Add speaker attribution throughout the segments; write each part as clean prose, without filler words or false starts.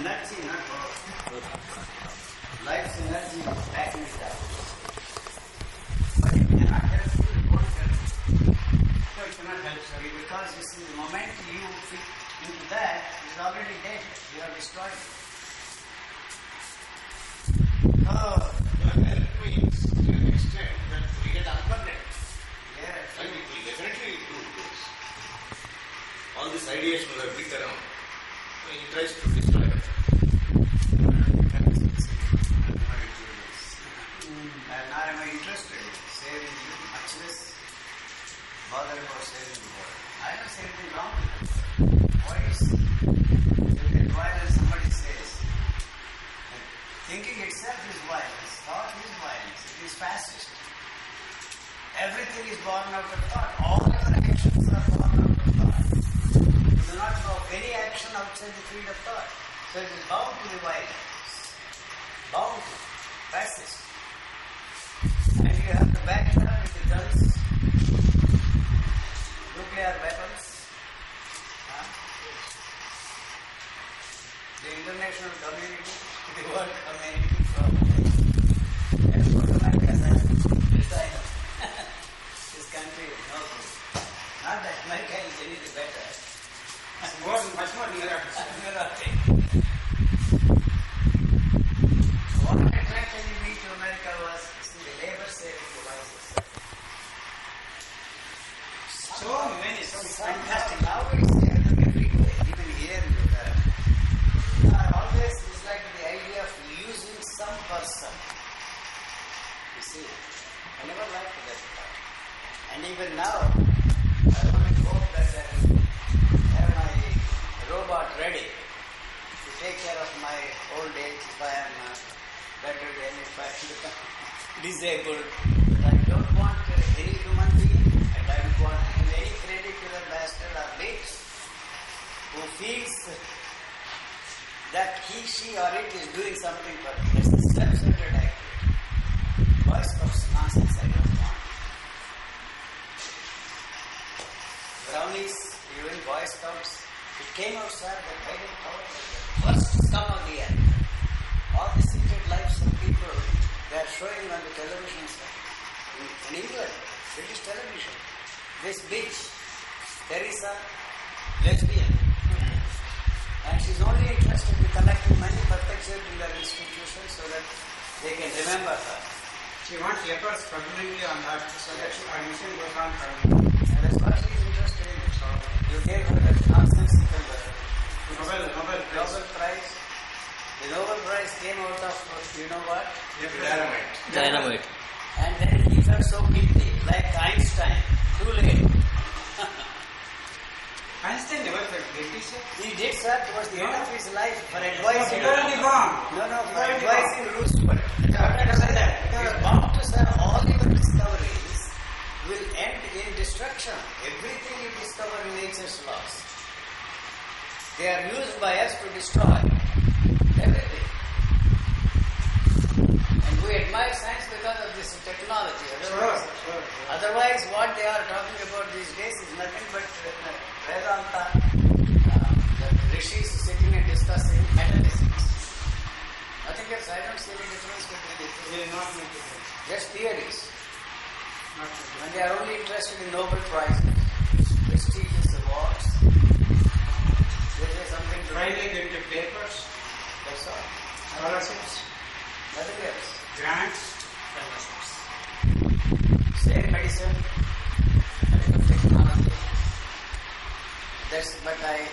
Speaker 1: energy, not power. Life's energy is backing it up. But it cannot help you, it won't help you. So it cannot help you because you see, the moment you fit into that, it's already dead. You are destroyed. Oh,
Speaker 2: help means to an extent that we get unburdened.
Speaker 1: yes.
Speaker 2: And it will definitely improve this. All this ideation will beat around. So he tries to destroy it.
Speaker 1: Now am I interested in saving you, much less bother about saving the world. I don't say anything wrong with it. Why is it violence? Somebody says that thinking itself is violence, thought is violence, it is fascist. Everything is born out of thought. All your actions are born out of thought. You do not know of any action outside the field of thought. So it is bound to be violence. Bound to. Fascist. And you have to back it up with the guns, nuclear weapons. The international community, the world community, probably. And for America, decide this country is no good. Not that America is anything better. Much more neurotic. What attracted me to America was the labor-saving devices. So many, so fantastic. Now it's everywhere, even here in Uttar. I always disliked the idea of using some person. You see, I never liked that part. And even now, I only hope that I will have my robot ready to take care of my old age if I am better than if I become disabled. But I don't want any human being, and I don't want to give any credit to the bastard or bitch who feels that he, she or it is doing something for me. That's the self-centered activity. Boy Scouts nonsense I don't want. Brownies, even Boy Scouts, it came out, sir, that guided power was the first scum of the earth. All the secret lives of people, they are showing on the television, sir. In England, British television. This bitch, Teresa, lesbian. And she's only interested in collecting money, perpetuating their institution so that they can remember her.
Speaker 3: She wants lepers permanently on that, so that her mission goes on forever.
Speaker 1: And that's what she's interested in. So you gave her that nonsensical Nobel Prize. The Nobel Prize came out of, you know what?
Speaker 4: Dynamite.
Speaker 1: And then he felt so guilty, like Einstein. Too late.
Speaker 3: Einstein never felt guilty, sir.
Speaker 1: He did, sir, towards the end of his life for advising.
Speaker 3: Totally wrong.
Speaker 1: No, for advising Roosevelt. He was bound to say all your discoveries will end in destruction. Everything you discover in nature's laws. They are used by us to destroy everything. And we admire science because of this technology. Otherwise, what they are talking about these days is nothing but Vedanta, the rishis sitting and discussing metaphysics. Nothing else. I don't see any difference between the two.
Speaker 3: They will not make it.
Speaker 1: Just theories.
Speaker 3: Not make it.
Speaker 1: And they are only interested in Nobel Prizes, prestigious awards. They say something to
Speaker 3: Finally, they get papers,
Speaker 1: That's all.
Speaker 3: scholarships,
Speaker 1: Nothing else.
Speaker 3: grants, fellowships.
Speaker 1: Same medicine, medical technology. That's but I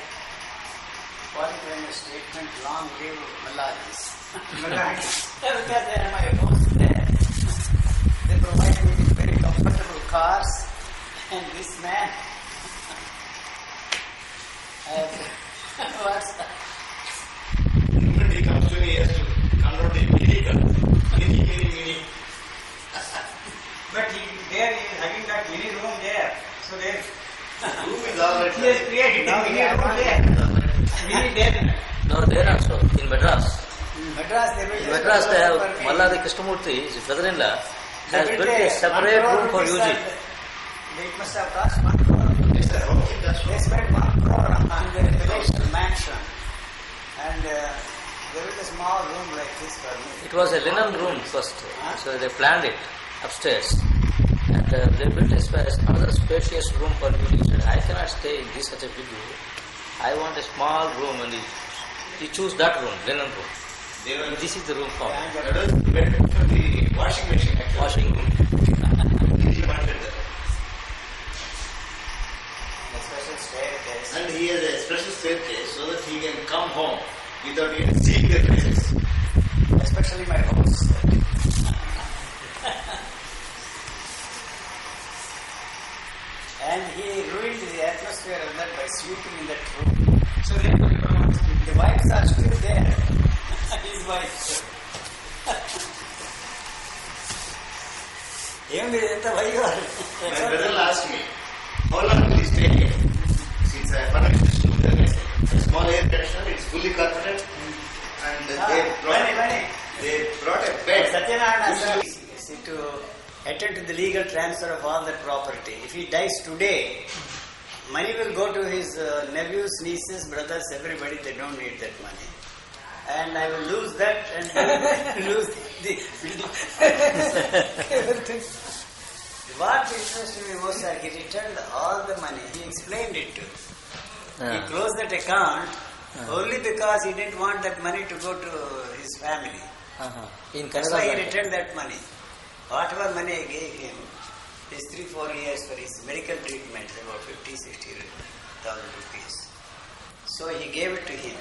Speaker 1: qualify my statement, long live Malalis. Because they are my hosts there. They provide me with very comfortable cars, and this man what's that?
Speaker 2: When he comes to me, he has to convert the illegal. Mini.
Speaker 3: But there he is having that mini room there. So there,
Speaker 2: Room is all right.
Speaker 3: he has created a mini room there. Mini there.
Speaker 4: No, there also, in Madras.
Speaker 1: Madras, they will
Speaker 4: In Madras, they have Mallari Krishnamurti, his brother-in-law, has built a separate room for UG.
Speaker 1: They must have cost 1 crore.
Speaker 2: Yes, sir. Okay, that's
Speaker 1: They
Speaker 2: right.
Speaker 1: spent 1 crore on the residential mansion. And small room like this for me.
Speaker 4: It was a linen room first, so they planned it upstairs. And they built another spacious room for me. He said, I cannot stay in this such a big room. I want a small room, and he chose that room, linen room.
Speaker 2: They were
Speaker 4: This is the room for me.
Speaker 2: that was better for the washing machine actually.
Speaker 4: Washing room.
Speaker 2: He wanted that.
Speaker 1: A special staircase.
Speaker 2: And he has a special staircase so that he can come home without even seeing the places.
Speaker 1: Especially my house. And he ruined the atmosphere of that by sleeping in that room.
Speaker 3: So then,
Speaker 1: The wives are still there. His wife.
Speaker 2: My brother asked me, how long will he stay here? Since I found a small air conditioner, it's fully carpeted, and they brought a bed.
Speaker 1: Satyanarayana sir, to attend to the legal transfer of all that property. If he dies today, money will go to his nephews, nieces, brothers, everybody. They don't need that money. And I will lose that and lose the building. What interested me most, sir, he returned all the money. He explained it to. He closed that account only because he didn't want that money to go to his family.
Speaker 4: In
Speaker 1: That's why he
Speaker 4: Canada.
Speaker 1: returned that money. Whatever money I gave him, his 3-4 years for his medical treatment, about 50,000-60,000 rupees. So he gave it to him,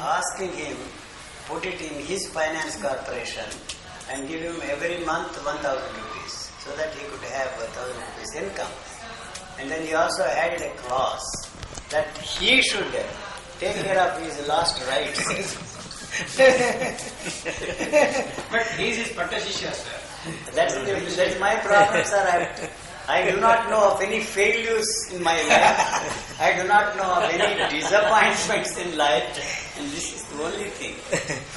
Speaker 1: asking him put it in his finance corporation and give him every month 1,000 rupees, so that he could have 1,000 rupees income. And then he also added a clause that he should take care of his last rights.
Speaker 3: but he is his Patashisha, sir.
Speaker 1: That's my problem, sir. I do not know of any failures in my life. I do not know of any disappointments in life. And this is the only thing.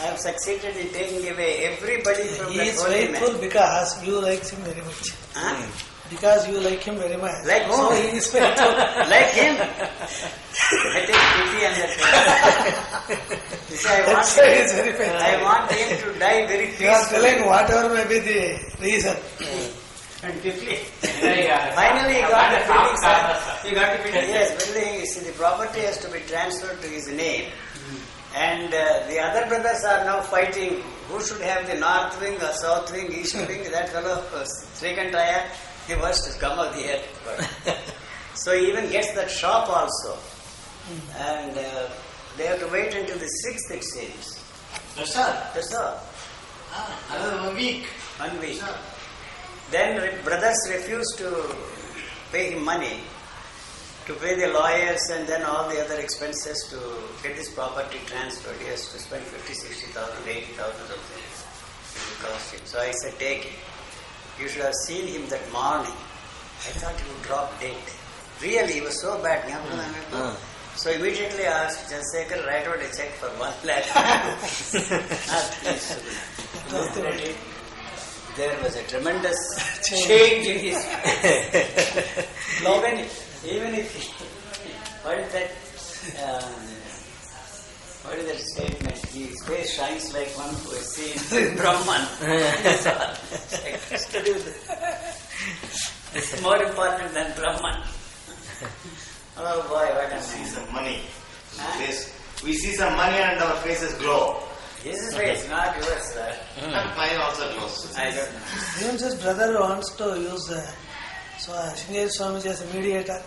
Speaker 1: I have succeeded in taking away everybody from
Speaker 5: He
Speaker 1: that
Speaker 5: is
Speaker 1: holy
Speaker 5: faithful
Speaker 1: man.
Speaker 5: because you like him very much.
Speaker 1: Huh?
Speaker 5: Because you like him very much.
Speaker 1: Like who?
Speaker 5: So he is faithful.
Speaker 1: Like him. I take pity on that man. You see,
Speaker 5: That's why he is very faithful.
Speaker 1: I want him to die very
Speaker 5: You are
Speaker 1: peacefully.
Speaker 5: telling whatever may be the reason.
Speaker 1: And quickly.
Speaker 3: Yeah.
Speaker 1: Finally he got the feeling, sir.
Speaker 3: He got the feeling.
Speaker 1: Yes, building, see, the property has to be transferred to his name. And the other brothers are now fighting who should have the north wing or south wing, east wing. That fellow, Srikantaya, the worst scum of the earth. So he even gets that shop also. And they have to wait until the 6th, it seems.
Speaker 2: That's all.
Speaker 1: That's all.
Speaker 2: Another 1 week.
Speaker 1: 1 week. Then brothers refused to pay him money, to pay the lawyers and then all the other expenses to get this property transferred. He has to spend 50,000, 60,000, 80,000 something. It will cost him. So I said, take it. You should have seen him that morning. I thought he would drop dead. Really, he was so bad. So immediately I asked Chandrasekhar, write out a check for 1 lakh. Please. There was a tremendous change in his face. Even if he, what is that? What is that statement? His face shines like one who has seen Brahman. It's more important than Brahman. Oh boy, what a
Speaker 2: We see
Speaker 1: man.
Speaker 2: some money.
Speaker 1: Huh?
Speaker 2: Yes. We see some money and our faces glow.
Speaker 1: His face, not yours, sir.
Speaker 2: And mine also glows.
Speaker 1: I don't know.
Speaker 5: Even his brother wants to use so Sringeri Swamiji as a mediator.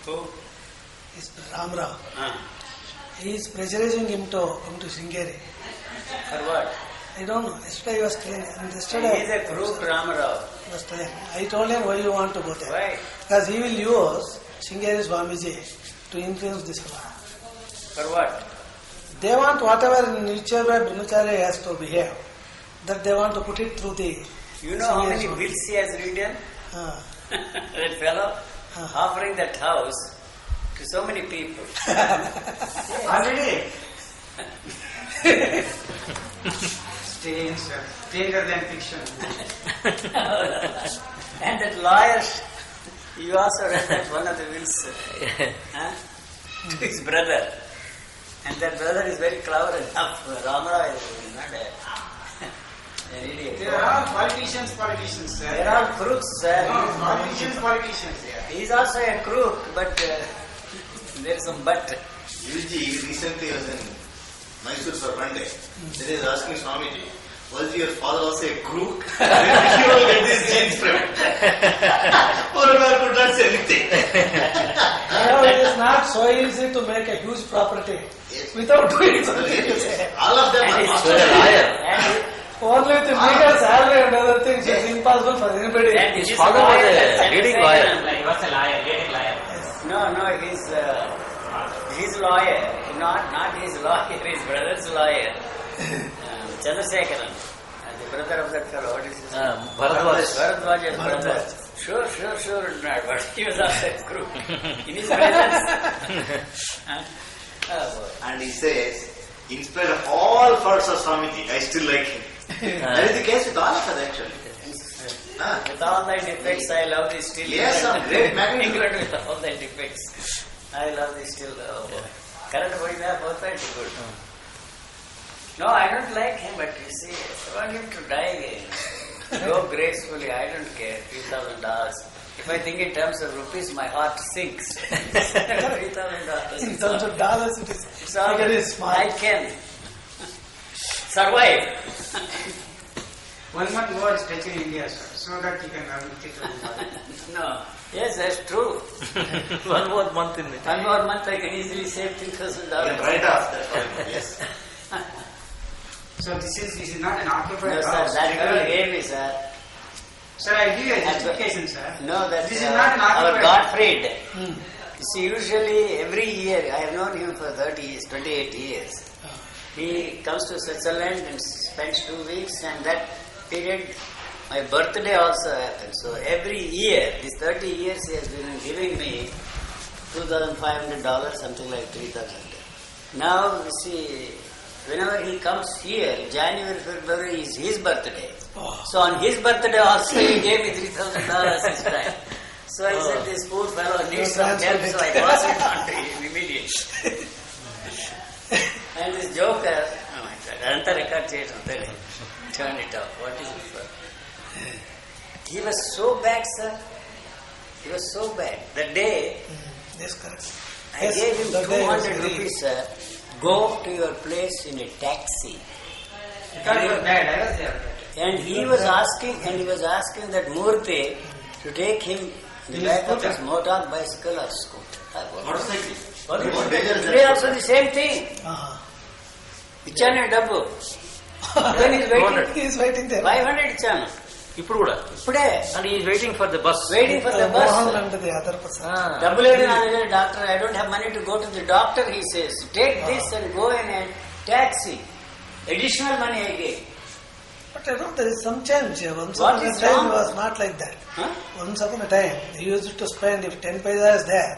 Speaker 1: Who?
Speaker 5: Is Ram Rao.
Speaker 1: Ah.
Speaker 5: He is pressurizing him to come to Sringeri.
Speaker 1: For what?
Speaker 5: I don't know. Yesterday he was telling. And
Speaker 1: He
Speaker 5: yesterday
Speaker 1: is a crook Ramarao.
Speaker 5: he was telling. I told him why you want to go there.
Speaker 1: Why?
Speaker 5: Because he will use Sringeri Swamiji to influence this one.
Speaker 1: For what?
Speaker 5: They want whatever in whichever Brahmachari has to behave, that they want to put it through the.
Speaker 1: You know how
Speaker 5: Sringeri
Speaker 1: many
Speaker 5: Swamiji.
Speaker 1: wills he has written? That fellow offering that house to so many people.
Speaker 2: Already?
Speaker 3: Strange, sir. Stranger than fiction.
Speaker 1: And that lawyer, you also read that one of the wills to his brother. And that brother is very clever enough. Ramara is not an idiot.
Speaker 3: There are politicians, sir.
Speaker 1: There are crooks, sir.
Speaker 3: No, politicians, yeah.
Speaker 1: He is also a crook, but there is some but.
Speaker 2: Yuji recently was in Mysore for one day. Then he was asking Swamiji, was your father also a crook? Where did you all get these genes from? Purana could not say anything.
Speaker 5: It is not so easy to make a huge property
Speaker 2: Yes.
Speaker 5: without doing
Speaker 2: So
Speaker 5: something.
Speaker 2: really, all of them are
Speaker 1: And
Speaker 4: So a liar.
Speaker 5: Only with the bigger salary and other things, it's impossible for anybody.
Speaker 4: His father was a leading lawyer.
Speaker 3: He was a liar, leading liar.
Speaker 1: No, his lawyer, not his lawyer, his brother's lawyer. Chandrasekharan, the brother of that fellow, what is his name?
Speaker 4: Bharadwaj.
Speaker 1: Bharadwaj's brother. Sure, not, but he was also a crook. In his presence. Oh boy.
Speaker 2: And he says, in spite of all faults of Swamiji, I still like him. That is the case with all of us actually.
Speaker 1: With all thy defects, I love thee still.
Speaker 2: Yes, some great magnetism.
Speaker 1: England with all thy defects, I love thee still. Oh boy. Correct, boy, they are both pretty good. No, I don't like him, but you see, I want him to die. Go gracefully, I don't care. $3,000. If I think in terms of rupees, my heart sinks. $3,000.
Speaker 5: In terms of dollars, it is
Speaker 1: It's all
Speaker 5: very small.
Speaker 1: I can survive.
Speaker 3: 1 month more is taken in India, sir, so that he can have it.
Speaker 1: No. Yes, that's true.
Speaker 4: 1 more month in it.
Speaker 1: 1 more month, I can easily save $3,000.
Speaker 2: Right off, that's why. Yes.
Speaker 3: So this is not an occupied
Speaker 1: No, sir,
Speaker 3: house.
Speaker 1: that fellow gave me, sir.
Speaker 3: Sir, I give you a
Speaker 1: That's
Speaker 3: justification, sir.
Speaker 1: No, that's
Speaker 3: This is not an
Speaker 1: our
Speaker 3: occupied.
Speaker 1: Gottfried.
Speaker 5: Hmm.
Speaker 1: You see, usually every year, I have known him for 30 years, 28 years. He comes to Switzerland and spends 2 weeks, and that period, my birthday also happens. So every year, these 30 years, he has been giving me $2,500, something like $3,000. Now, you see, whenever he comes here, January, February is his birthday.
Speaker 5: Oh.
Speaker 1: So on his birthday also, he gave me $3,000 this time. So I said, this poor fellow needs some help, so I pass it on to him immediately. And this joker, oh my God, another record turn it off. What is it for? He was so bad, sir. He was so bad. The day
Speaker 5: Yes, correct.
Speaker 1: I
Speaker 5: Yes,
Speaker 1: gave him
Speaker 5: that day was
Speaker 1: 200
Speaker 5: very-
Speaker 1: rupees, sir. Go to your place in a taxi.
Speaker 3: I thought you were bad, I was there.
Speaker 1: And he was asking that Murthy to take him in the back of his motor bicycle or scooter.
Speaker 2: Motorcycle.
Speaker 1: What is
Speaker 2: What danger is
Speaker 1: Today
Speaker 2: that?
Speaker 1: also the same thing.
Speaker 5: Uh-huh.
Speaker 1: Ichane double. When he's waiting,
Speaker 5: He is waiting there.
Speaker 1: 500 ichanu.
Speaker 4: ఇప్పుడు కూడా
Speaker 1: Ipude,
Speaker 4: and he is waiting for the bus.
Speaker 1: waiting for the
Speaker 5: Mohan
Speaker 1: bus.
Speaker 5: and the other person.
Speaker 1: Double doctor, I don't have money to go to the doctor, he says. Take this and go in a taxi. Additional money I gave.
Speaker 5: But I know there is some change. Once
Speaker 1: What
Speaker 5: upon a
Speaker 1: is
Speaker 5: time
Speaker 1: wrong?
Speaker 5: it was not like that.
Speaker 1: Huh?
Speaker 5: Once upon a time, he used to spend, if 10 paisa is there,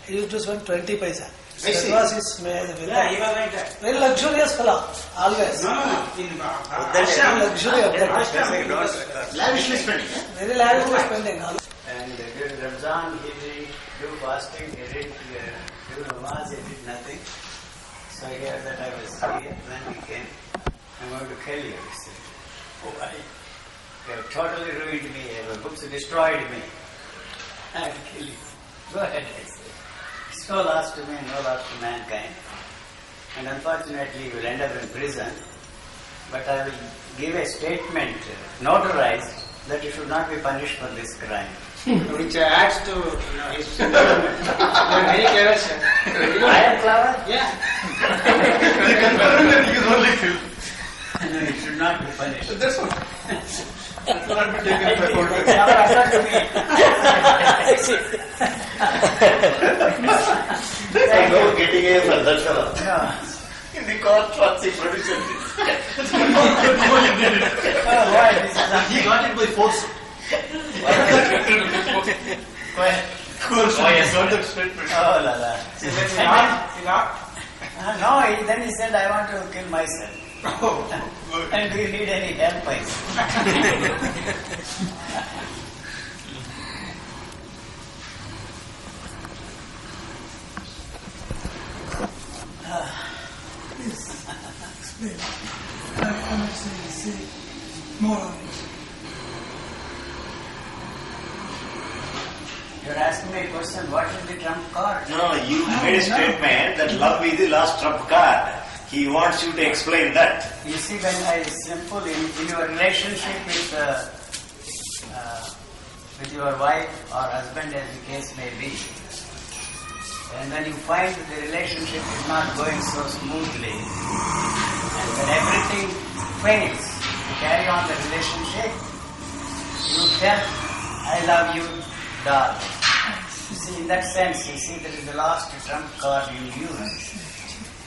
Speaker 5: he used to spend 20 paisa.
Speaker 3: I
Speaker 5: That
Speaker 3: see.
Speaker 5: was his
Speaker 3: Yeah, he was like that.
Speaker 5: very luxurious fellow, always.
Speaker 3: No. In
Speaker 5: Ashram, luxury of that.
Speaker 2: Lavishly spending.
Speaker 5: Very lavishly spending.
Speaker 1: And during Ramzan, he didn't do fasting, he didn't do namaz, he did nothing. So I heard that I was here, then he came, I'm going to kill you. He said, oh, why? You have totally ruined me, your books destroyed me. I will kill you. Go ahead, I said. It's no loss to me, no loss to mankind. And unfortunately, you will end up in prison. But I will give a statement, notarized, that you should not be punished for this crime.
Speaker 3: Which adds to his development. You are very clever, sir.
Speaker 1: I am clever?
Speaker 3: Yeah.
Speaker 2: You only feel.
Speaker 1: No, you should not be punished.
Speaker 2: That's what. It will not be taken by court.
Speaker 1: It's never occurred to me.
Speaker 2: No getting a for that fellow.
Speaker 1: No.
Speaker 2: In the court, what's the producer?
Speaker 1: Oh, why? This is
Speaker 2: He got it by force. Oh, yes, not that statement.
Speaker 1: Oh, la la.
Speaker 3: He laughed.
Speaker 1: No, then he said, I want to kill myself.
Speaker 3: Oh, good.
Speaker 1: And do you need any help? I said.
Speaker 5: More on it.
Speaker 1: You're asking me a question, what is the trump card?
Speaker 2: No, you made a statement that love is the last trump card. He wants you to explain that.
Speaker 1: You see, when I simple in your relationship with your wife or husband, as the case may be, and when you find that the relationship is not going so smoothly, and when everything fails to carry on the relationship, you tell, I love you, darling. You see, in that sense, you see, that is the last trump card you use.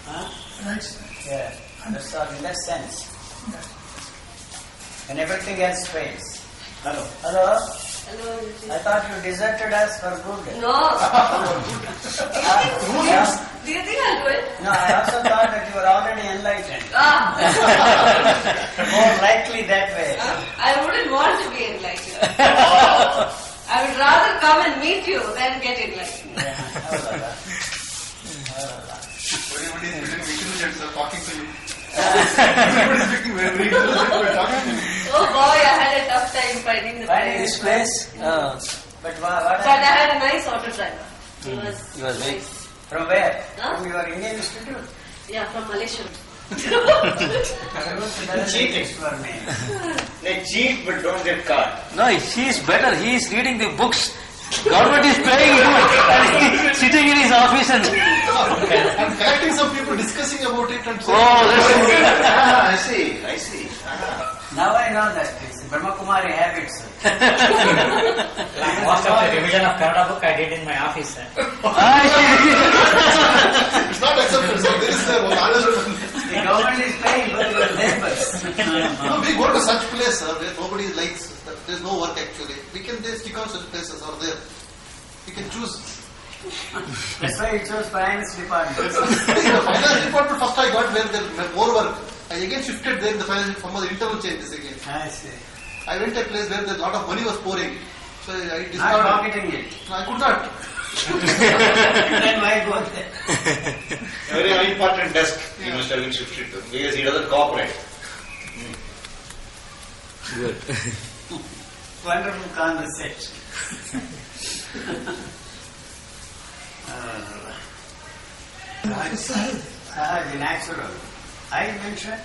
Speaker 1: Huh?
Speaker 5: Right, sir.
Speaker 1: Yeah, that's all, in that sense. And everything else fails.
Speaker 2: Hello.
Speaker 1: Hello?
Speaker 6: Hello.
Speaker 1: I thought you deserted us for good.
Speaker 6: No.
Speaker 1: Yeah.
Speaker 6: Do you think I'll do it?
Speaker 1: No, I also thought that you were already enlightened.
Speaker 6: Ah.
Speaker 1: More likely that way.
Speaker 6: I wouldn't want to be enlightened. I would rather come and meet you than get enlightened.
Speaker 1: Yeah.
Speaker 3: Everybody is getting intelligent, sir, talking to you. Everybody is speaking very intelligent, we're talking to you.
Speaker 6: Oh boy, I had a tough time finding the
Speaker 1: Finding
Speaker 6: place.
Speaker 1: this place? But what
Speaker 6: But I had a nice auto driver. He was
Speaker 4: very-
Speaker 6: nice.
Speaker 1: From where?
Speaker 6: Huh?
Speaker 1: From your Indian Institute?
Speaker 6: Yeah, from Malaysia.
Speaker 1: Cheating for me.
Speaker 2: They cheat but don't get caught.
Speaker 4: No, he is better. He is reading the books. Government is paying him and he is sitting in his office and...
Speaker 7: I'm collecting some people discussing about it and saying,
Speaker 4: Oh, that's...
Speaker 2: Ah, I see.
Speaker 1: Now I know that it's Brahma Kumari habits.
Speaker 8: Most of the revision of Kannada book I did in my office.
Speaker 7: it's not accepted, sir. There is another.
Speaker 1: The government is paying for your labors.
Speaker 7: No, we go to such place, sir, where nobody likes, there's no work actually. We can they stick on such places are there. We can choose.
Speaker 1: That's why you chose finance department.
Speaker 7: The finance department first I got where there more work. I again shifted there in the finance from the internal changes again.
Speaker 1: I see.
Speaker 7: I went to a place where a lot of money was pouring. So I
Speaker 1: Not
Speaker 7: discarded.
Speaker 1: pocketing it.
Speaker 7: I could not.
Speaker 1: Then why go there?
Speaker 2: A very unimportant desk he must have been shifted to because he doesn't cooperate.
Speaker 4: Good.
Speaker 1: Wonderful conversation. Sahaj, natural. I mentioned.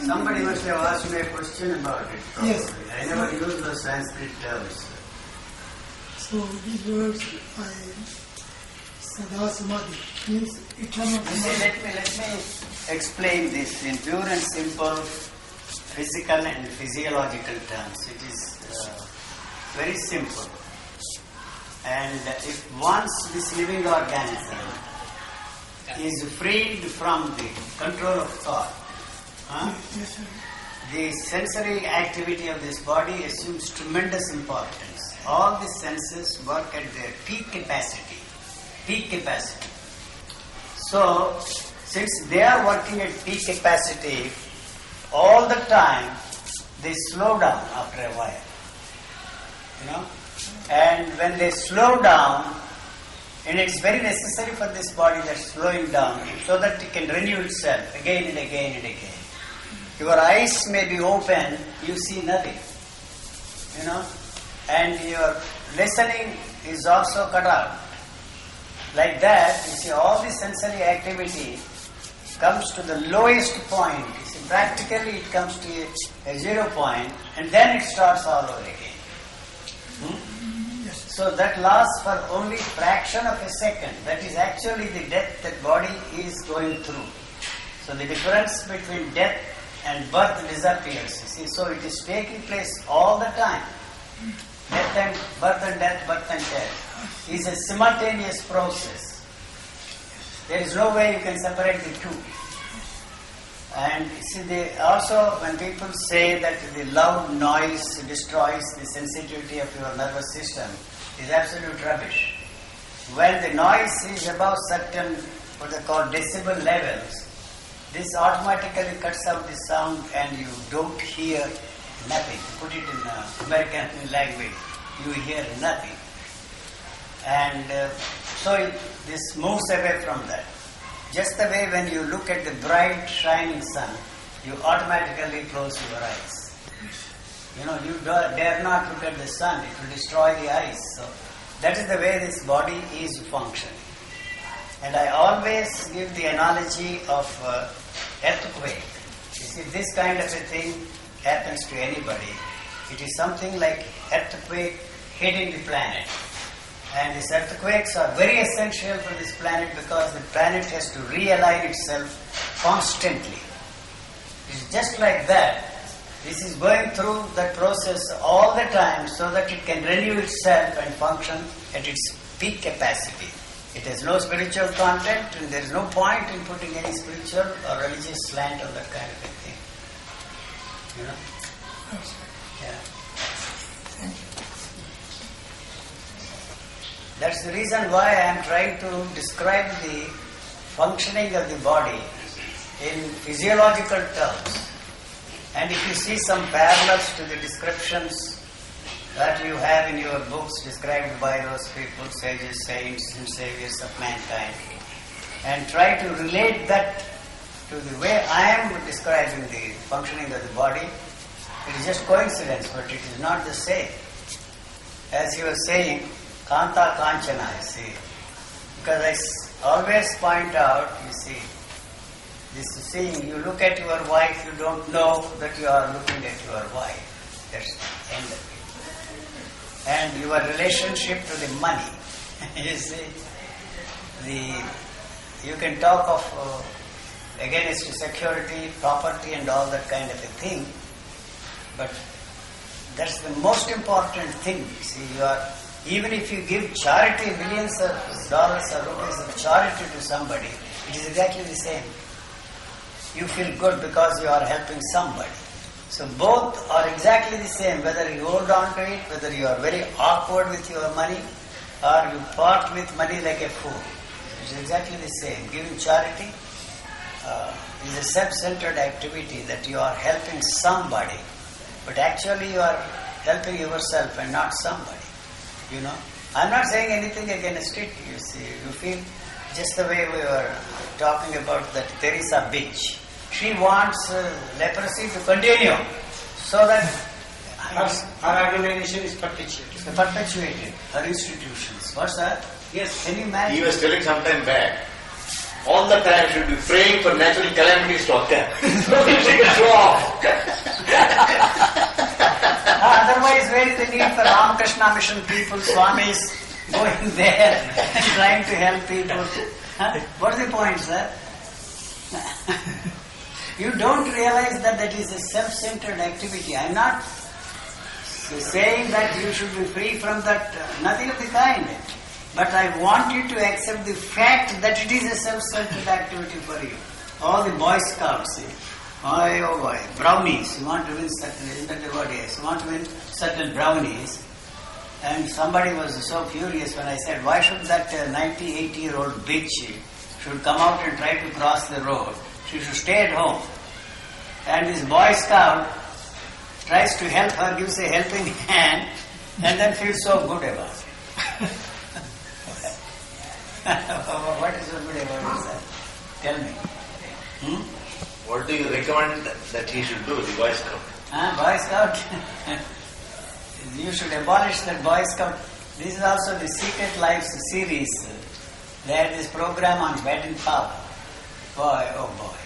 Speaker 1: Somebody must have asked me a question about it. Probably.
Speaker 5: Yes.
Speaker 1: I never use those Sanskrit terms.
Speaker 5: So these words by Sada Samadhi means eternal
Speaker 1: You see,
Speaker 5: Samadhi.
Speaker 1: let me explain this in pure and simple physical and physiological terms. It is very simple. And if once this living organism is freed from the control of thought,
Speaker 5: Yes, sir.
Speaker 1: the sensory activity of this body assumes tremendous importance. All the senses work at their peak capacity. Peak capacity. So, since they are working at peak capacity, all the time they slow down after a while. You know? And when they slow down, and it's very necessary for this body that slowing down so that it can renew itself again and again and again. Your eyes may be open, you see nothing. You know? And your listening is also cut out. Like that, you see, all the sensory activity comes to the lowest point. You see, practically it comes to a 0 point, and then it starts all over again. So that lasts for only fraction of a second. That is actually the death that body is going through. So the difference between death and birth disappears. You see, so it is taking place all the time. Death and birth and death, birth and death is a simultaneous process. There is no way you can separate the two. And see, they also, when people say that the loud noise destroys the sensitivity of your nervous system, is absolute rubbish. When the noise is above certain, what they call decibel levels, this automatically cuts out the sound and you don't hear nothing. Put it in American language, you hear nothing. And so this moves away from that. Just the way when you look at the bright shining sun, you automatically close your eyes. You dare not look at the sun, it will destroy the eyes. So that is the way this body is functioning. And I always give the analogy of earthquake. You see, this kind of a thing happens to anybody. It is something like earthquake hitting the planet. And these earthquakes are very essential for this planet because the planet has to realign itself constantly. It's just like that. This is going through that process all the time so that it can renew itself and function at its peak capacity. It has no spiritual content and there is no point in putting any spiritual or religious slant on that kind of a thing. Yeah. That's the reason why I am trying to describe the functioning of the body in physiological terms. And if you see some parallels to the descriptions that you have in your books described by those people, sages, saints and saviors of mankind, and try to relate that to the way I am describing the functioning of the body, it is just coincidence, but it is not the same. As you were saying, Kanta Kanchana, you see. Because I always point out, you see, this is saying, you look at your wife, you don't know that you are looking at your wife. That's the end of it. And your relationship to the money. You see, you can talk of against security, property and all that kind of a thing, but that's the most important thing. You see, even if you give charity, millions of dollars or rupees of charity to somebody, it is exactly the same. You feel good because you are helping somebody. So both are exactly the same, whether you hold on to it, whether you are very awkward with your money, or you part with money like a fool. It is exactly the same. Giving charity is a self-centered activity that you are helping somebody, but actually you are helping yourself and not somebody. I'm not saying anything against it, you see. You feel just the way we were talking about that Teresa Beach. She wants leprosy to continue so that
Speaker 5: Her organization is perpetuated.
Speaker 1: Perpetuated. Her institutions. What's that?
Speaker 5: Yes.
Speaker 1: Can you imagine?
Speaker 2: He was telling some time back, all the time should be praying for natural calamities to occur. So that she can show off.
Speaker 1: Otherwise, where is the need for Ramakrishna Mission people, Swamis, going there and trying to help people? What's the point, sir? You don't realize that is a self-centered activity. I'm not saying that you should be free from that, nothing of the kind. But I want you to accept the fact that it is a self-centered activity for you. All the Boy Scouts, oh boy, brownies, you want to win certain, isn't that the word? Yes, you want to win certain brownies. And somebody was so furious when I said, why should that 80-year-old bitch should come out and try to cross the road? She should stay at home. And this Boy Scout tries to help her, gives a helping hand, and then feels so good about it. What is so good about that? Tell me.
Speaker 2: What do you recommend that he should do, the Boy Scout?
Speaker 1: Boy Scout, you should abolish that Boy Scout. This is also the Secret Lives series. They had this program on wedding power. Boy, oh boy.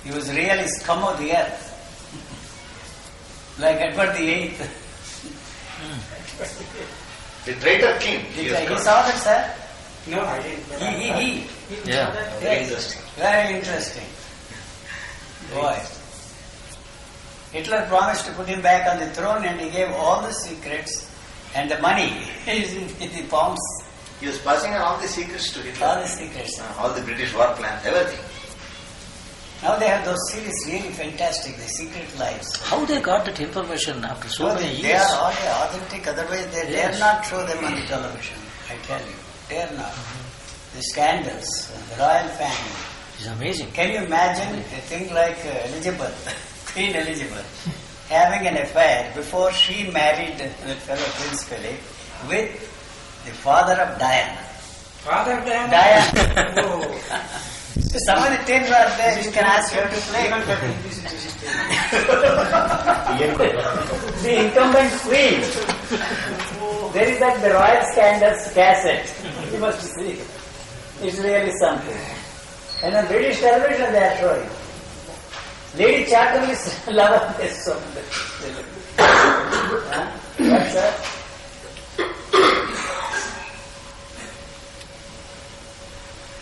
Speaker 1: He was really scum of the earth. Like Edward VIII.
Speaker 2: The traitor king.
Speaker 1: He saw that, sir?
Speaker 5: No, I didn't.
Speaker 1: He.
Speaker 4: Yeah.
Speaker 2: Very interesting.
Speaker 1: Very interesting. Boy. Hitler promised to put him back on the throne and he gave all the secrets and the money is in the palms.
Speaker 2: He was passing on all the secrets to Hitler.
Speaker 1: All the secrets.
Speaker 2: All the British war plans, everything.
Speaker 1: Now they have those series really fantastic, the Secret Lives.
Speaker 4: How they got that information after so many
Speaker 1: They
Speaker 4: years?
Speaker 1: are all authentic, otherwise they
Speaker 4: Yes.
Speaker 1: dare not show them on the television, I tell you. Dare not. The scandals, the royal family.
Speaker 4: It's amazing.
Speaker 1: Can you imagine a thing like Elizabeth, Queen Elizabeth, having an affair before she married that fellow Prince Philip with the father of Diana?
Speaker 5: Father Diana?
Speaker 1: Diana.
Speaker 5: Oh.
Speaker 1: So many things are there, you can ask her to play.
Speaker 8: The incumbent queen. There is that the Royal Scandals cassette. You must see. It's really something. And on British television they are showing. Lady Chatterley's lover is so What's that?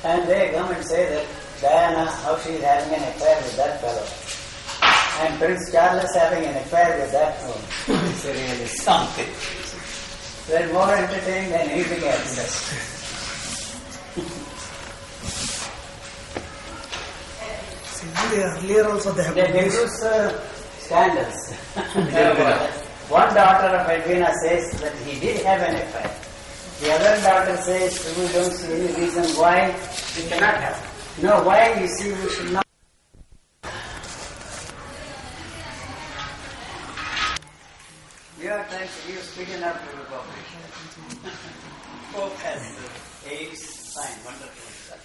Speaker 8: And they come and say that Diana, how she is having an affair with that fellow. And Prince Charles having an affair with that woman. It's really something. They're more entertaining than anything else.
Speaker 5: See, earlier also they have
Speaker 8: They produce scandals. One daughter of Edwina says that he did have an affair. The other daughter says we don't see any reason why we cannot have. No, why you see we should not.
Speaker 1: We are trying to give speed enough to the population. Pope has AIDS, fine, wonderful.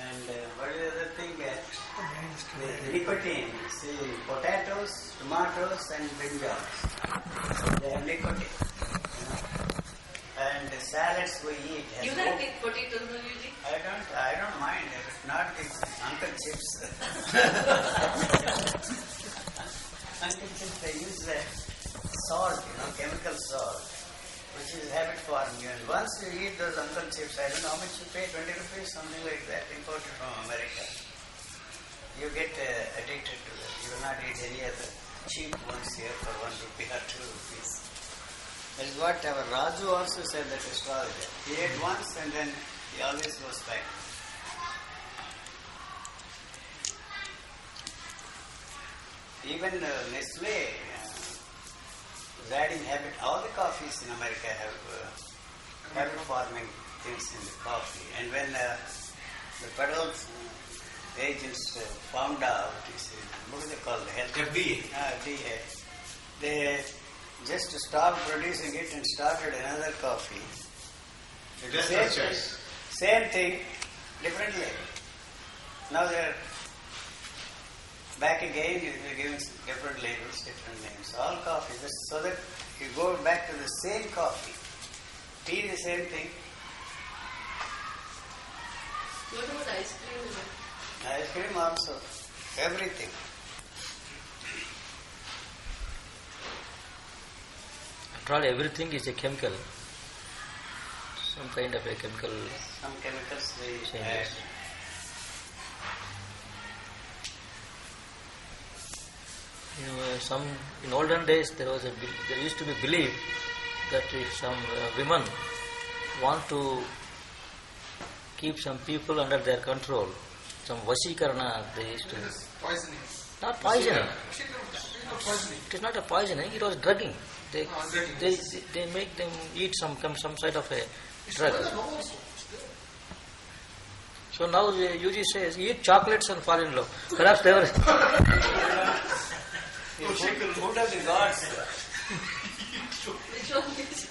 Speaker 1: And what is the other thing? The nicotine. See, potatoes, tomatoes, and brinjals. They have nicotine. And the salads we eat. Has
Speaker 6: You like big potatoes, no, Yuji?
Speaker 1: I don't mind. If it's not the Uncle Chips. Uncle Chips, they use salt, chemical salt, which is habit forming. And once you eat those Uncle Chips, I don't know how much you pay, 20 rupees, something like that, imported from America. You get addicted to that. You will not eat any other cheap ones here for 1 rupee or 2 rupees. That is what our Raju also said, that astrologer. He ate once and then he always goes back. Even Nestle is adding habit. All the coffees in America have habit forming things in the coffee. And when the federal agents found out, what do they call the health? FDA. FDA. They just stopped producing it and started another coffee. Same thing, different label. Now they're back again, they're giving different labels, different names. All coffees, so that you go back to the same coffee. Tea, the same thing.
Speaker 6: What about ice cream?
Speaker 1: Ice cream also. Everything.
Speaker 4: After all, everything is a chemical. Some kind of a chemical.
Speaker 1: Some chemicals they
Speaker 4: changes.
Speaker 1: add.
Speaker 4: In olden days, there used to be belief that if some women want to keep some people under their control, some vasikarana they used to.
Speaker 3: It is poisoning.
Speaker 4: Not poisoning.
Speaker 3: It is poisoning.
Speaker 4: It is not a poisoning. It was drugging. They
Speaker 3: Drugging.
Speaker 4: they make them eat some side of a drug. So now UG says eat chocolates and fall in love. Perhaps they were.
Speaker 1: Food of the gods.
Speaker 6: Which one is?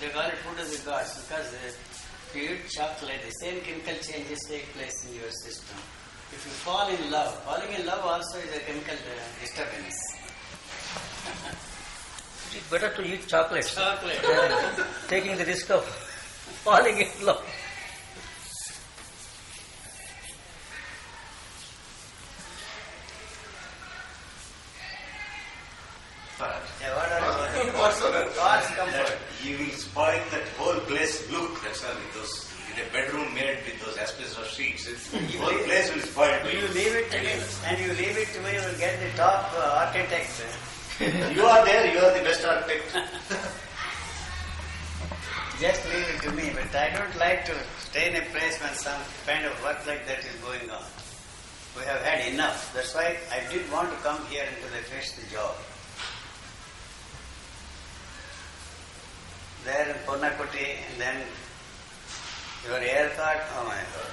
Speaker 1: They call it food of the gods because if you eat chocolate, the same chemical changes take place in your system. If you fall in love, falling in love also is a chemical disturbance.
Speaker 4: It is better to eat chocolates
Speaker 1: Chocolate.
Speaker 4: than taking the risk of falling in love.
Speaker 1: Yeah, what are God's comfort.
Speaker 2: You will spoil that whole place look. That's all. Those in a bedroom made with those asbestos sheets. The whole place will spoil.
Speaker 1: You leave it and you leave it to me, you will get the top architect.
Speaker 2: You are there. You are the best architect.
Speaker 1: Just leave it to me, but I don't like to stay in a place when some kind of work like that is going on. We have had enough. That's why I didn't want to come here until I finish the job. There in Purnakuti, and then your haircut, oh my God.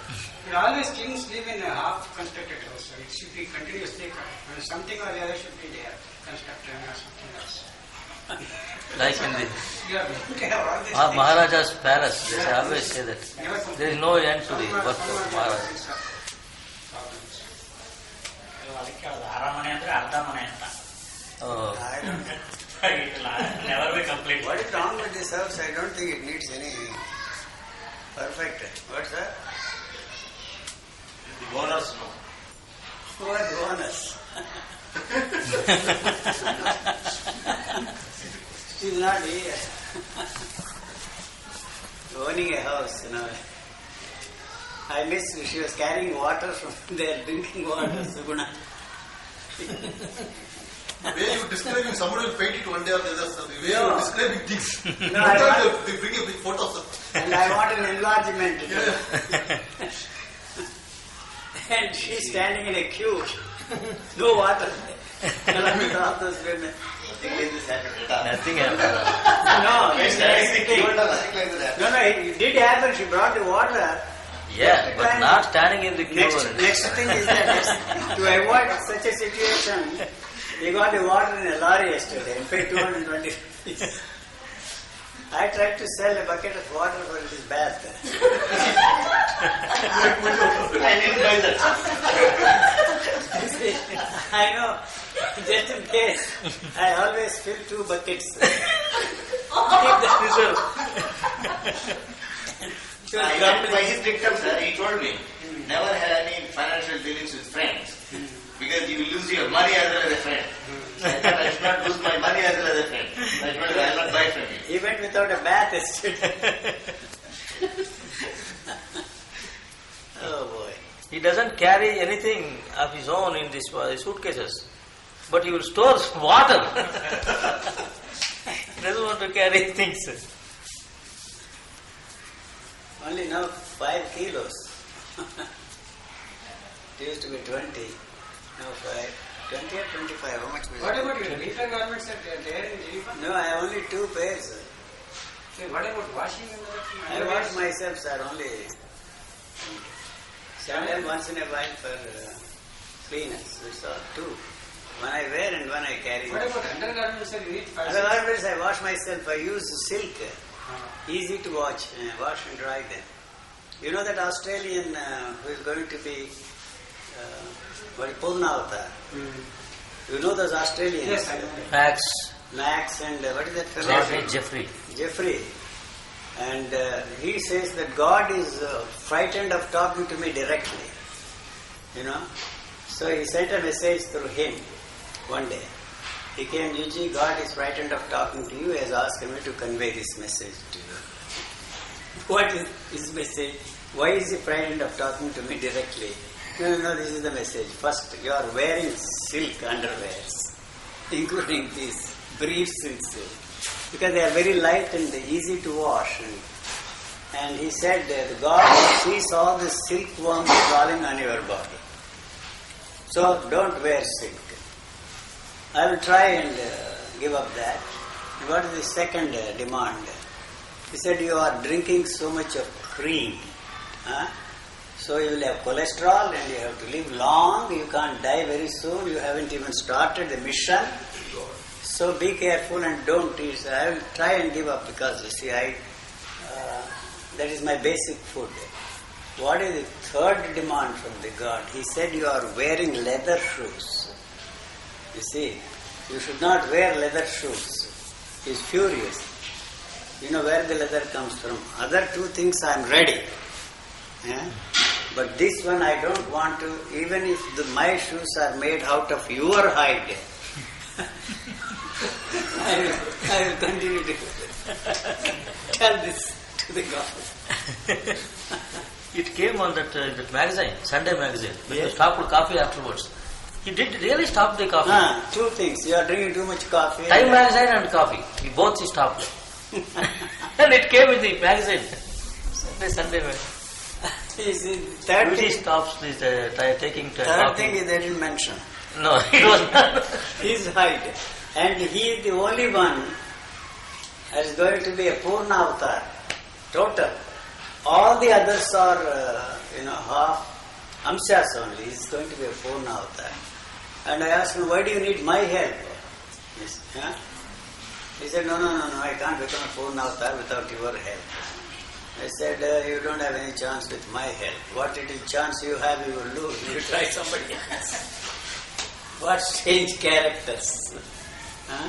Speaker 9: But always kings live in a half-constructed house. So it should be continuously something or the other should be there, constructed or something else.
Speaker 4: Like in the
Speaker 9: You have all these things.
Speaker 4: Maharaja's palace, they always say that
Speaker 9: Never
Speaker 4: there is no end to the work of Maharaja.
Speaker 9: Maharaja.
Speaker 8: ಅದಕ್ಕೆ ಹೇಳೋದು ಅರಮನೆ ಅಂದ್ರೆ ಅರ್ಧ ಮನೆ ಅಂತ.
Speaker 4: Oh.
Speaker 1: I don't
Speaker 8: never be complete.
Speaker 1: What is wrong with this house? I don't think it needs any perfect. What's that?
Speaker 2: The owners know.
Speaker 1: Who are the owners? She's not here. Owning a house, I miss she was carrying water from there, drinking water, Suguna.
Speaker 7: The way you describing, somebody will paint it one day or the other, sir. The way
Speaker 1: No.
Speaker 7: you describing things.
Speaker 1: No, I want-
Speaker 7: They bring a big photo, sir.
Speaker 1: And I want an enlargement. And she's standing in a queue. No water. Along with all those women.
Speaker 2: Nothing like this happened.
Speaker 4: Nothing happened.
Speaker 1: No,
Speaker 2: Yes,
Speaker 1: that's
Speaker 2: I
Speaker 1: the
Speaker 2: think
Speaker 1: thing.
Speaker 2: nothing like that happened.
Speaker 1: No, it did happen. She brought the water.
Speaker 4: Yeah, but
Speaker 1: And
Speaker 4: not standing in the queue.
Speaker 1: Next thing is that to avoid such a situation, he got the water in a lorry yesterday and paid 220 rupees. I tried to sell a bucket of water for his bath.
Speaker 2: I didn't buy that.
Speaker 1: I know, just in case, I always fill 2 buckets. Keep that reserve. She was
Speaker 2: By
Speaker 1: grumbling.
Speaker 2: his dictum, sir, he told me, never have any financial dealings with friends because you will lose your money as well as a friend. I thought I should not lose my money as well as a friend. I told him I will not buy from you.
Speaker 1: He went without a bath yesterday. Oh boy.
Speaker 4: He doesn't carry anything of his own in these suitcases, but he will store water. He doesn't want to carry things.
Speaker 1: Only now 5 kilos. It used to be 20. Now 5. 20 or 25. How much was
Speaker 9: What
Speaker 1: it?
Speaker 9: about your winter garments that are there in Geneva?
Speaker 1: No, I have only 2 pairs.
Speaker 9: So what about washing and other things?
Speaker 1: I wash myself, sir, only. Sometimes once in a while for cleaners. It's all 2. When I wear and when I carry.
Speaker 9: What about undergarments, sir? You need 5
Speaker 1: Other garments I wash myself. I use silk. Easy to wash and dry them. You know that Australian who is going to be Purna Avatar? You know those Australians?
Speaker 9: Yes, I know.
Speaker 4: Max,
Speaker 1: Max and what is that fellow?
Speaker 4: Jeffrey.
Speaker 1: Jeffrey. And he says that God is frightened of talking to me directly. So he sent a message through him one day. He came, Yuji, God is frightened of talking to you, he has asked me to convey this message to you. What is his message? Why is he frightened of talking to me directly? No, this is the message. First, you are wearing silk underwears, including these briefs in silk, because they are very light and easy to wash. And he said that God sees all the silkworms crawling on your body. So don't wear silk. I will try and give up that. What is the second demand? He said, you are drinking so much of cream. So you will have cholesterol and you have to live long. You can't die very soon. You haven't even started the mission. So be careful and don't eat. So I will try and give up because, you see, that is my basic food. What is the third demand from the God? He said, you are wearing leather shoes. You see, you should not wear leather shoes. He is furious. You know where the leather comes from. Other 2 things I am ready. But this one I don't want to, even if my shoes are made out of your hide. I will continue to tell this to the God.
Speaker 4: It came on that magazine, Sunday magazine. When you stopped coffee afterwards. He did really stop the coffee.
Speaker 1: 2 things. You are drinking too much coffee.
Speaker 4: Time magazine and coffee. Both he stopped. And it came in the magazine. Sunday magazine.
Speaker 1: Third
Speaker 4: Usually
Speaker 1: thing,
Speaker 4: stops this taking
Speaker 1: third
Speaker 4: coffee.
Speaker 1: thing they didn't mention.
Speaker 4: No, it was not.
Speaker 1: His height. And he is the only one that is going to be a Purna Avatar. Total. All the others are, half Amshas only. He is going to be a Purna Avatar. And I asked him, why do you need my help? He said, no, I can't become a Purna Avatar without your help. I said, you don't have any chance with my help. What little chance you have, you will lose. You try somebody else.
Speaker 8: What strange characters. Huh?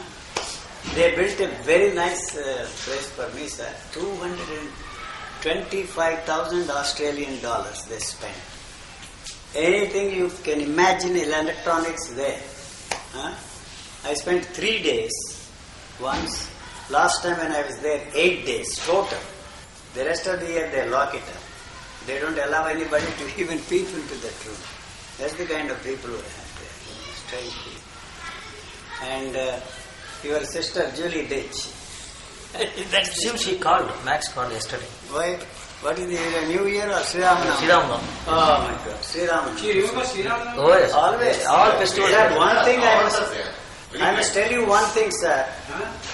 Speaker 8: They built a very nice place for me, sir. 225,000 Australian dollars they spent. Anything you can imagine, electronics there. Huh? I spent 3 days once. Last time when I was there, 8 days total. The rest of the year they lock it up. They don't allow anybody to even peep into that room. That's the kind of people who have there. Strange people. And your sister Julie Ditch.
Speaker 4: That's she called. Max called yesterday.
Speaker 8: Why? What is the New Year or Sri Ramanam?
Speaker 4: Sri Ramanam.
Speaker 8: Oh my God, Sri Ramanam.
Speaker 9: She remembers Sri Ramanam?
Speaker 4: Oh yes.
Speaker 8: Always.
Speaker 4: All festivals.
Speaker 8: Sir, one thing I
Speaker 2: I
Speaker 8: must tell you one thing, sir.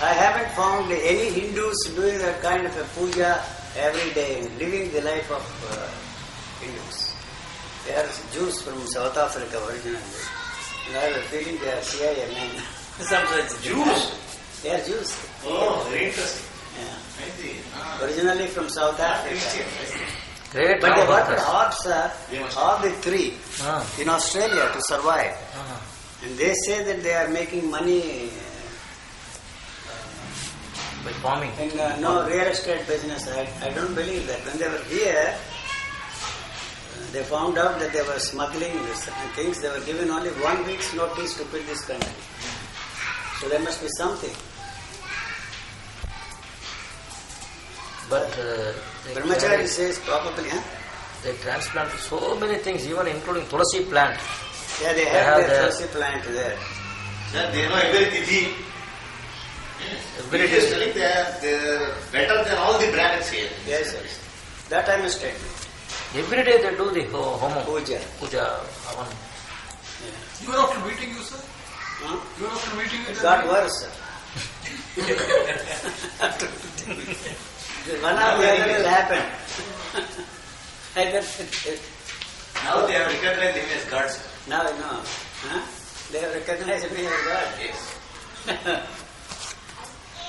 Speaker 8: I haven't found any Hindus doing that kind of a puja every day, living the life of Hindus. They are Jews from South Africa originally. And I have a feeling they are CIA men. Sometimes
Speaker 2: Jews?
Speaker 8: They are Jews.
Speaker 2: Oh, very interesting.
Speaker 8: Yeah.
Speaker 2: I see.
Speaker 8: Originally from South Africa.
Speaker 4: Great.
Speaker 8: But they
Speaker 4: job,
Speaker 8: worked
Speaker 4: workers.
Speaker 8: hard, sir, all the three in Australia to survive. And they say that they are making money
Speaker 4: By farming.
Speaker 8: in no real estate business. I don't believe that. When they were here, they found out that they were smuggling certain things. They were given only 1 week's notice to quit this country. So there must be something.
Speaker 4: But
Speaker 8: Brahmachari says probably, huh?
Speaker 4: they transplant so many things, even including tulasi plant.
Speaker 8: Yeah, they
Speaker 4: They
Speaker 8: have
Speaker 4: have
Speaker 8: their
Speaker 4: their-
Speaker 8: tulsi plant there.
Speaker 2: Sir, they know every tithi.
Speaker 4: Every
Speaker 2: He is telling they are better than all the brands here.
Speaker 8: Yes, yes. That I must tell you.
Speaker 4: Every day they do the homo.
Speaker 8: Puja.
Speaker 4: Puja. Havan.
Speaker 7: You are after meeting you, sir?
Speaker 8: Huh?
Speaker 7: You are after meeting you?
Speaker 8: It got worse, sir. One or the other will happen. Either
Speaker 2: Now they have recognized him as God, sir.
Speaker 8: now, no. Huh? They have recognized me as God.
Speaker 2: Yes.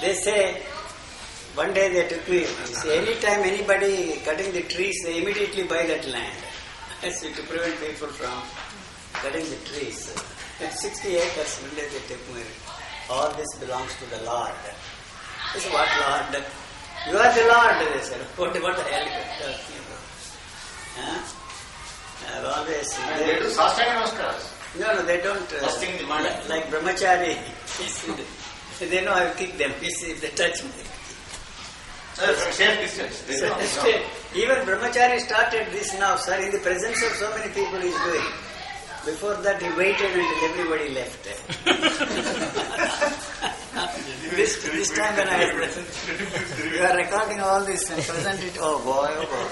Speaker 8: They say, one day they took me, see, anytime anybody cutting the trees, they immediately buy that land. See, to prevent people from cutting the trees. It's 60 acres, one day they took me. All this belongs to the Lord. I said, what Lord? You are the Lord, they said. What the hell are you talking about? Huh? I've always...
Speaker 2: And they do sastanga namaskaras.
Speaker 8: No, they don't.
Speaker 2: First thing in the morning.
Speaker 8: Like Brahmachari, they know I will kick them. You see, if they touch me.
Speaker 2: Sir, from safe distance. They don't know.
Speaker 8: Even Brahmachari started this now, sir, in the presence of so many people he is doing. Before that, he waited until everybody left. this time when I was present, you are recording all this and present it. Oh boy, oh boy.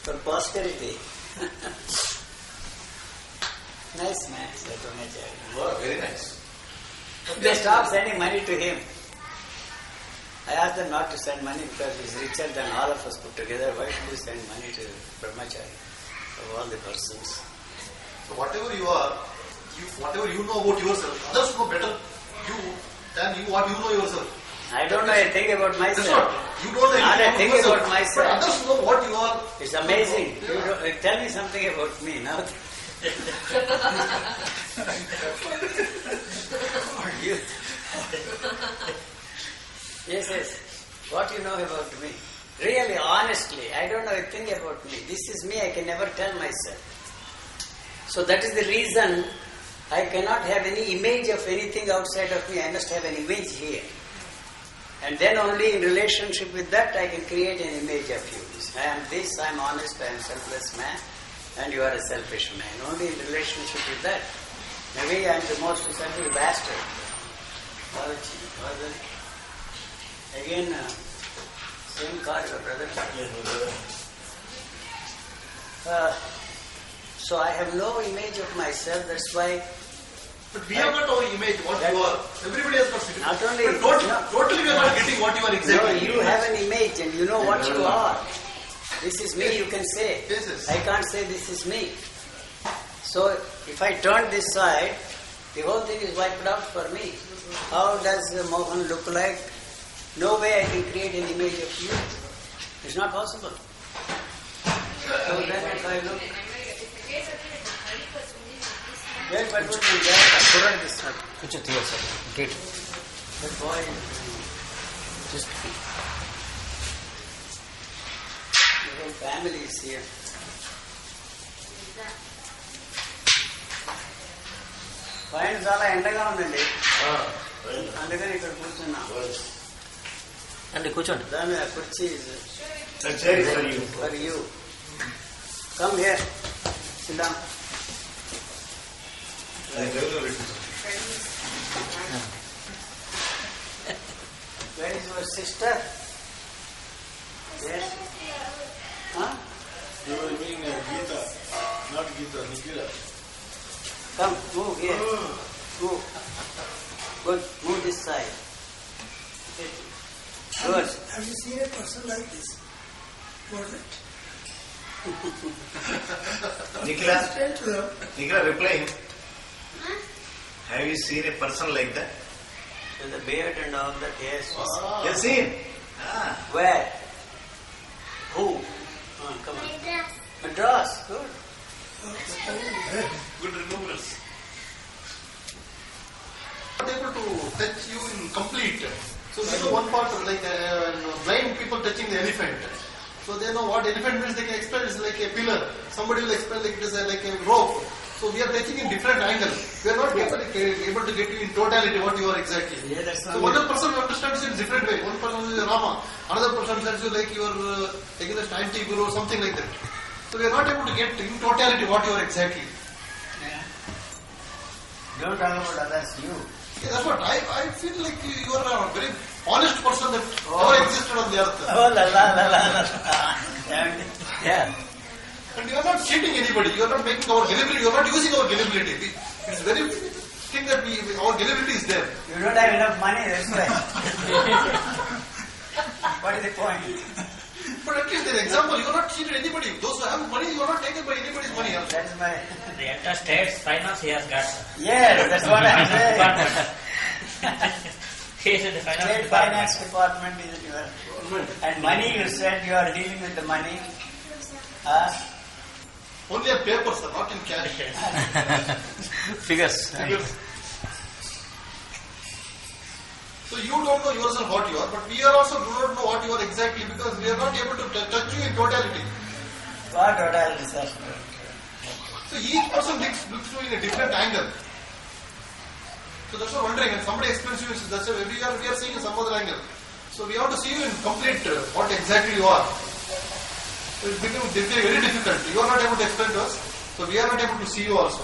Speaker 8: For posterity. Nice man, Sir Brahmachari.
Speaker 2: Oh, very nice.
Speaker 8: They stopped sending money to him. I asked them not to send money because he's richer than all of us put together. Why should we send money to Brahmachari of all the persons?
Speaker 7: So whatever you are, whatever you know about yourself, others know better than you what you know yourself.
Speaker 8: I don't know a thing about
Speaker 7: That's
Speaker 8: myself.
Speaker 7: what. You don't know
Speaker 8: Not a
Speaker 7: anything
Speaker 8: thing
Speaker 7: yourself.
Speaker 8: about myself.
Speaker 7: But others know what you are.
Speaker 8: It's amazing. You don't, tell me something about me now. You- yes. What you know about me? Really, honestly, I don't know a thing about me. This is me, I can never tell myself. So that is the reason I cannot have any image of anything outside of me. I must have an image here. And then only in relationship with that I can create an image of you. I am this, I am honest, I am selfless man, and you are a selfish man. Only in relationship with that. Maybe I am the most selfish bastard. Again, same card, brother. So I have no image of myself, that's why
Speaker 7: But we have got our image, what you are. Everybody has got it.
Speaker 8: Not only-
Speaker 7: But totally we are not getting what you are
Speaker 8: no,
Speaker 7: exactly.
Speaker 8: you have an image and you know what you are. This is me, you can say.
Speaker 7: Yes, yes.
Speaker 8: I can't say this is me. So if I turn this side, the whole thing is wiped out for me. How does Mohan look like? No way I can create an image of you. It's not possible. So then if I look...
Speaker 1: వేలు పట్టుకుంటుంది జాగ్రత్త చూడండి తీస్తున్నాడు
Speaker 4: కొంచెం తీయాలి sir gate
Speaker 1: family is here పైన చాలా ఎండగా ఉందండి అందుకని ఇక్కడ కూర్చున్నా
Speaker 4: అండి కూర్చోండి
Speaker 1: దాని మీద కుర్చీ
Speaker 2: chair is for you.
Speaker 1: For you come here SIT down Where is your sister? Yes. Huh?
Speaker 3: You were being Gita, not Gita, Nikila.
Speaker 1: Come, move here. Move. Good. Move this side. Good.
Speaker 5: Have you seen a person like this? Was it?
Speaker 2: Nikila,
Speaker 5: Tell to them.
Speaker 2: Nikila replying. Have you seen a person like that?
Speaker 1: With the beard and all that, yes.
Speaker 2: You have seen?
Speaker 1: Where? Who? Come on. Madras. Good.
Speaker 2: Good remembrance.
Speaker 7: Not able to touch you in complete. So they know one part, like blind people touching the elephant. So they know what elephant means. They can explain it's like a pillar. Somebody will explain like it is like a rope. So we are touching in different angle. We are not able to get you in totality what you are exactly.
Speaker 1: Yeah, that's
Speaker 7: So one person understands it in different way. One person is Rama. Another person understands you like you are against anti-guru or something like that. So we are not able to get in totality what you are exactly.
Speaker 1: Yeah. Don't talk about others, you.
Speaker 7: Yeah, that's what I feel like you are a very honest person that ever existed on the earth.
Speaker 1: Oh, la la la la la. Yeah.
Speaker 7: And you are not cheating anybody. You are not making our gullibility. You are not using our gullibility. It's very thing that our gullibility is there.
Speaker 1: You don't have enough money, that's why. What is the point?
Speaker 7: But at least an example, you are not cheated anybody. Those who have money, you are not taken by anybody's money.
Speaker 1: That is my.
Speaker 8: The entire state's finance he has got.
Speaker 1: Yes, that's what I'm saying.
Speaker 8: He is in the finance
Speaker 1: State
Speaker 8: department.
Speaker 1: finance department is it your. And money, you said you are dealing with the money.
Speaker 7: Only on paper, sir, not in cash.
Speaker 4: Figures.
Speaker 7: So you don't know yourself what you are, but we are also do not know what you are exactly because we are not able to touch you in totality.
Speaker 1: What totality, sir?
Speaker 7: So each person looks to you in a different angle. So that's what I'm wondering, and somebody explains to you, that's why we are seeing in some other angle. So we have to see you in complete what exactly you are. So it becomes very difficult. You are not able to explain to us, so we are not able to see you also.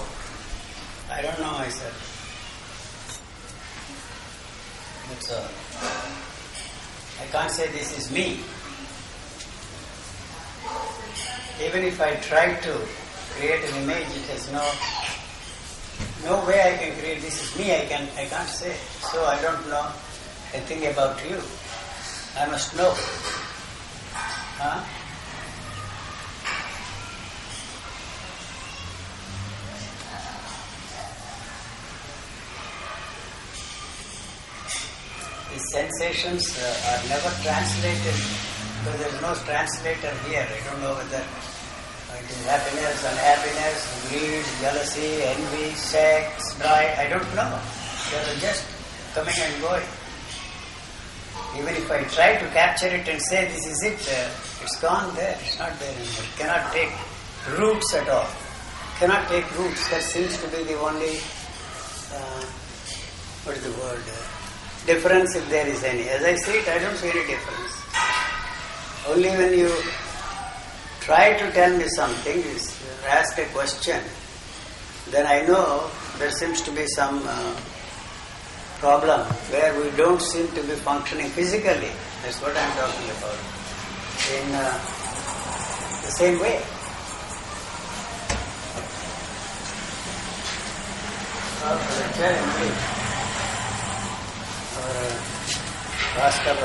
Speaker 1: I don't know myself. That's all. I can't say this is me. Even if I try to create an image, it has no way I can create this is me. I can't say. So I don't know a thing about you. I must know. Huh? These sensations are never translated because there is no translator here. I don't know whether it is happiness, unhappiness, greed, jealousy, envy, sex, pride. I don't know. They are just coming and going. Even if I try to capture it and say this is it, it's gone there. It's not there anymore. It cannot take roots at all. Cannot take roots. That seems to be the only what is the word? Difference, if there is any. As I see it, I don't see any difference. Only when you try to tell me something, ask a question, then I know there seems to be some problem where we don't seem to be functioning physically. That's what I'm talking about. In the same way. Bhaskar,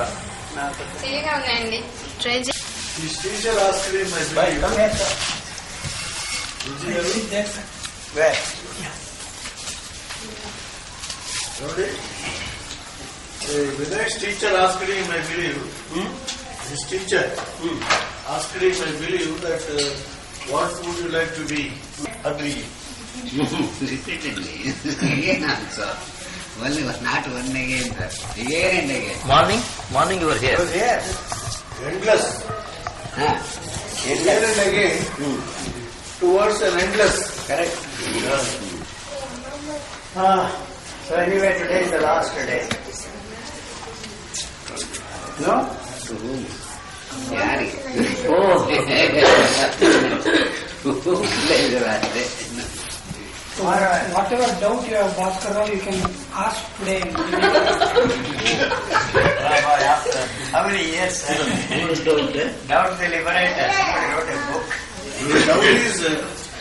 Speaker 10: తీయగా ఉన్నాయండి try చేసి
Speaker 3: His teacher asked him, I
Speaker 1: Bye,
Speaker 3: believe,
Speaker 1: come here, sir. Where?
Speaker 3: Sorry? Vinay's teacher asked him, I believe, his teacher asked him, I believe, that what would you like to be? Agree.
Speaker 1: Repeatedly. Again also. Only was not one again, sir. Again and again.
Speaker 4: Morning you were here.
Speaker 1: Here.
Speaker 7: Endless.
Speaker 1: Huh.
Speaker 7: Again and again. Towards an endless.
Speaker 1: Correct.
Speaker 8: So anyway, today is the last day. No?
Speaker 1: To whom? Yari.
Speaker 8: Oh.
Speaker 5: Whatever doubt you have, Bhaskara, you can ask today.
Speaker 1: How many years, sir? Doubt the liberator. Somebody wrote a book.
Speaker 7: Doubt is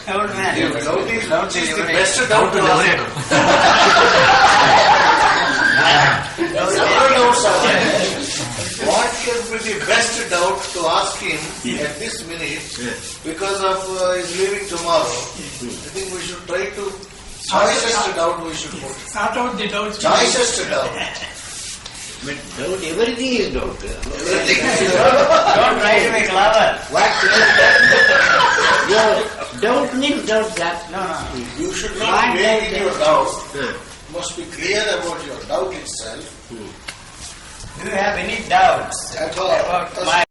Speaker 1: Doubt man.
Speaker 7: doubt is
Speaker 1: Doubt
Speaker 7: the
Speaker 1: liberator.
Speaker 7: best doubt to ask. Several doubts are there. What can be the best doubt to ask him at this minute because of his leaving tomorrow? I think we should try to choicest doubt we should put.
Speaker 5: Sort out the doubts.
Speaker 7: Choicest doubt.
Speaker 1: But doubt, everything is doubt.
Speaker 7: Everything is
Speaker 1: Don't try to be clever.
Speaker 7: What?
Speaker 1: Your doubt means doubt that. No.
Speaker 7: You should not make in your doubt. Must be clear about your doubt itself.
Speaker 1: Do you have any doubts
Speaker 7: At all.
Speaker 1: about my